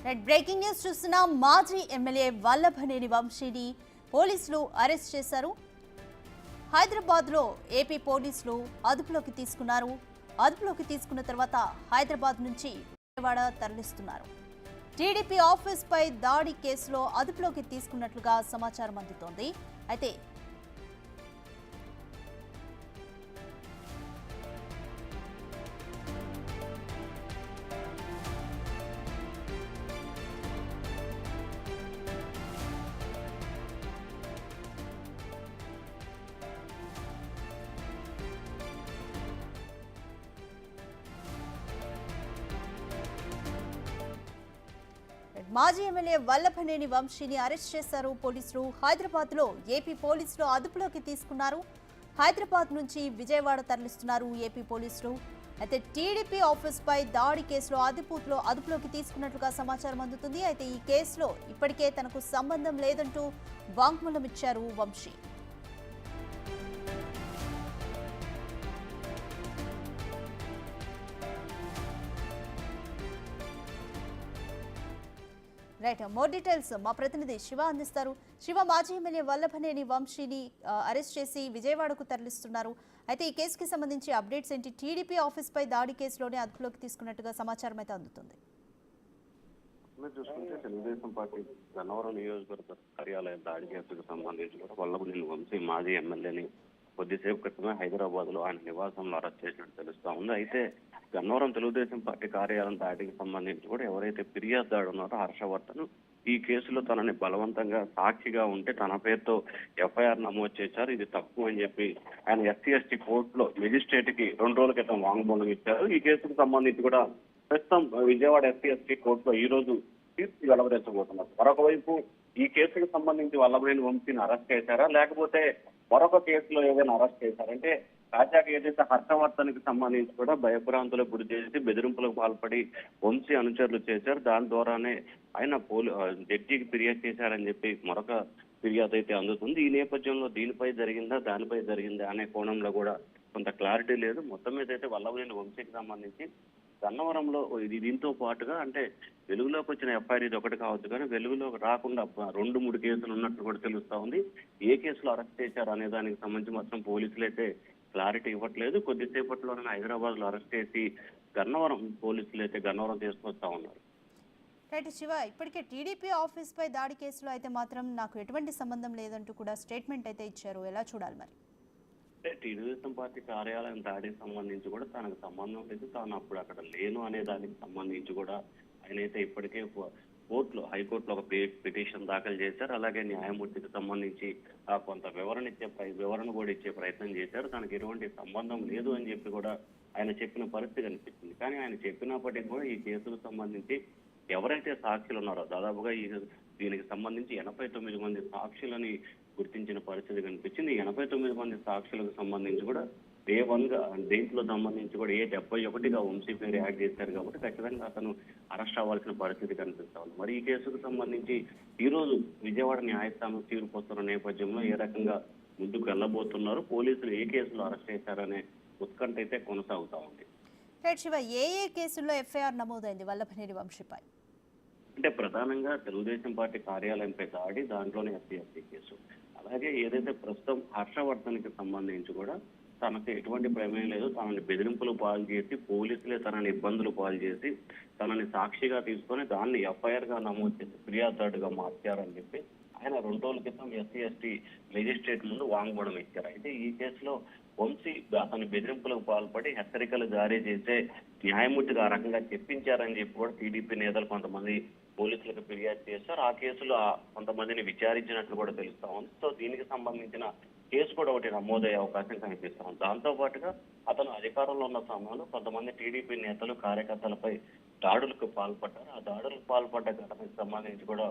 Breaking news చూస్తున్నాం. మాజీ MLA Vallabhaneni వంశీని పోలీసులు అరెస్ట్ చేశారు. హైదరాబాద్లో ఏపీ పోలీసులు అదుపులోకి తీసుకున్నారు. అదుపులోకి తీసుకున్న తర్వాత హైదరాబాద్ నుంచి విజయవాడ తరలిస్తున్నారు. టీడీపీ ఆఫీస్ పై దాడి కేసులో అదుపులోకి తీసుకున్నట్లుగా సమాచారం అందుతోంది. అయితే మాజీ ఎమ్మెల్యే వల్లభనేని వంశీని అరెస్ట్ చేశారు పోలీసులు. హైదరాబాద్ లో ఏపీ పోలీసులు అదుపులోకి తీసుకున్నారు. హైదరాబాద్ నుంచి విజయవాడ తరలిస్తున్నారు ఏపీ పోలీసులు. అయితే టీడీపీ ఆఫీస్ పై దాడి కేసులో అదుపులోకి తీసుకున్నట్లుగా సమాచారం అందుతుంది. అయితే ఈ కేసులో ఇప్పటికే తనకు సంబంధం లేదంటూ వాంగ్మూలం ఇచ్చారు వంశీ. రైట్, మోర్ డీటెయిల్స్ మా ప్రతినిధి శివ అందిస్తారు. శివ, మాజీ ఎమ్మెల్యే వల్లభనేని వంశీని అరెస్ట్ చేసి విజయవాడకు తరలిస్తున్నారు. అయితే ఈ కేసుకి సంబంధించి అప్డేట్స్ ఏంటి? టీడీపీ ఆఫీస్ పై దాడి కేసులోనే అదుపులోకి తీసుకున్నట్టుగా సమాచారం అయితే అందుతుంది. చూసుకుంటే తెలుగుదేశం పార్టీ గన్నవరం నియోజకవర్గ కార్యాలయం దాడి కేసుకు సంబంధించి కూడా వల్లభనేని వంశీ మాజీ ఎమ్మెల్యేని కొద్దిసేపు క్రితమే హైదరాబాద్ లో ఆయన నివాసంలో అరెస్ట్ చేసినట్టు తెలుస్తా ఉంది. అయితే గన్నవరం తెలుగుదేశం పార్టీ కార్యాలయం దాడికి సంబంధించి కూడా ఎవరైతే ఫిర్యాదుదారు ఉన్నారో హర్షవర్ధన్ ఈ కేసులో తనని బలవంతంగా సాక్షిగా ఉంటే తన పేరుతో ఎఫ్ఐఆర్ నమోదు చేశారు, ఇది తప్పు అని చెప్పి ఆయన ఎస్సీ ఎస్టీ కోర్టులో మెజిస్ట్రేట్ కి 2 రోజుల క్రితం వాంగ్మూలం ఇచ్చారు. ఈ కేసుకు సంబంధించి కూడా ప్రస్తుతం విజయవాడ ఎస్సీ ఎస్టీ కోర్టులో ఈ రోజు తీర్పు వెలువరించబోతున్నారు. మరొక వైపు ఈ కేసుకు సంబంధించి వల్లభనేని వంశీని అరెస్ట్ చేశారా లేకపోతే మరొక కేసులో ఏదైనా అరెస్ట్ చేశారంటే తాజాగా ఏదైతే హర్షవర్ధన్కి సంబంధించి కూడా భయభ్రాంతులకు గురి చేసి బెదిరింపులకు పాల్పడి వంశీ అనుచరులు చేశారు. దాని ద్వారానే ఆయన జడ్జికి ఫిర్యాదు చేశారని చెప్పి మరొక ఫిర్యాదు అయితే అందుతుంది. ఈ నేపథ్యంలో దీనిపై జరిగిందా దానిపై జరిగిందా అనే కోణంలో కూడా కొంత క్లారిటీ లేదు. మొత్తం మీద అయితే వల్లభనేని వంశీకి సంబంధించి గన్నవరంలో దీంతో పాటుగా అంటే వెలుగులోకి వచ్చిన ఎఫ్ఐఆర్ ఇది ఒకటి కావచ్చు, కానీ వెలుగులోకి రాకుండా 2-3 కేసులు ఉన్నట్టు కూడా తెలుస్తా ఉంది. ఏ కేసులో అరెస్ట్ చేశారు అనే దానికి సంబంధించి మాత్రం పోలీసులు అయితే క్లారిటీ ఇవ్వట్లేదు. కొద్దిసేపట్లోనే హైదరాబాద్ లో అరెస్ట్ చేసి గన్నవరం పోలీసులు అయితే గన్నవరం తీసుకొస్తా ఉన్నారు. రైట్ శివ, ఇప్పటికే టీడీపీ ఆఫీస్ పై దాడి కేసులో అయితే మాత్రం నాకు ఎటువంటి సంబంధం లేదంటూ కూడా స్టేట్మెంట్ అయితే ఇచ్చారు. ఎలా చూడాలి మరి? అంటే తెలుగుదేశం పార్టీ కార్యాలయం దాడికి సంబంధించి కూడా తనకు సంబంధం లేదు, తాను అప్పుడు అక్కడ లేను అనే దానికి సంబంధించి కూడా ఆయన అయితే ఇప్పటికే కోర్టులో హైకోర్టులో ఒక పిటిషన్ దాఖలు చేశారు. అలాగే న్యాయమూర్తికి సంబంధించి కొంత వివరణ కూడా ఇచ్చే ప్రయత్నం చేశారు. తనకు ఎటువంటి సంబంధం లేదు అని చెప్పి కూడా ఆయన చెప్పిన పరిస్థితి కనిపిస్తుంది. కానీ ఆయన చెప్పినప్పటికీ కూడా ఈ కేసుకు సంబంధించి ఎవరైతే సాక్షులు ఉన్నారో దాదాపుగా దీనికి సంబంధించి 89 మంది సాక్షులని గుర్తించిన పరిస్థితి కనిపించింది. 89 మంది సాక్షులకు సంబంధించి కూడా డే 1 గా దేంట్లో సంబంధించి కూడా 71గా వంశీ పేరు యాడ్ చేశారు కాబట్టి ఖచ్చితంగా అతను అరెస్ట్ అవ్వాల్సిన పరిస్థితి కనిపిస్తా ఉంది. మరి ఈ కేసుకు సంబంధించి ఈ రోజు విజయవాడ న్యాయస్థానం తీర్పు వస్తున్న నేపథ్యంలో ఏ రకంగా ముందుకు వెళ్ళబోతున్నారు, పోలీసులు ఏ కేసులో అరెస్ట్ చేశారనే ఉత్కంఠ అయితే కొనసాగుతా ఉంది. రైట్ శివ, ఏ కేసుల్లో ఎఫ్ఐఆర్ నమోదైంది వల్లభనేని వంశీపై? అంటే ప్రధానంగా తెలుగుదేశం పార్టీ కార్యాలయంపై దాడి, దాంట్లోనే ఎస్సీ ఎస్టీ కేసు, అలాగే ఏదైతే ప్రస్తుతం హర్షవర్ధన్కి సంబంధించి కూడా తనకు ఎటువంటి ప్రమేయం లేదు, తనని బెదిరింపులు పాలు చేసి పోలీసులే తనని ఇబ్బందులు పాలు చేసి తనని సాక్షిగా తీసుకొని దాన్ని ఎఫ్ఐఆర్ గా నమోదు చేసి ఫిర్యాదుదారుగా మార్చారని చెప్పి ఆయన 2 రోజుల క్రితం ఎస్సీ ఎస్టీ మెజిస్ట్రేట్ ముందు వాంగ్మూలం ఇచ్చారు. అయితే ఈ కేసులో వంశీ అతని బెదిరింపులకు పాల్పడి హెచ్చరికలు జారీ చేసే న్యాయమూర్తిగా ఆ రకంగా చెప్పించారని చెప్పి కూడా టీడీపీ నేతలు కొంతమంది పోలీసులకు ఫిర్యాదు చేశారు. ఆ కేసులో కొంతమందిని విచారించినట్లు కూడా తెలుస్తా ఉంది. సో దీనికి సంబంధించిన కేసు కూడా ఒకటి నమోదయ్యే అవకాశం కనిపిస్తా ఉంది. దాంతో పాటుగా అతను అధికారంలో ఉన్న సమయంలో కొంతమంది టీడీపీ నేతలు కార్యకర్తలపై దాడులకు పాల్పడ్డారు. ఆ దాడులకు పాల్పడ్డ ఘటనకు సంబంధించి కూడా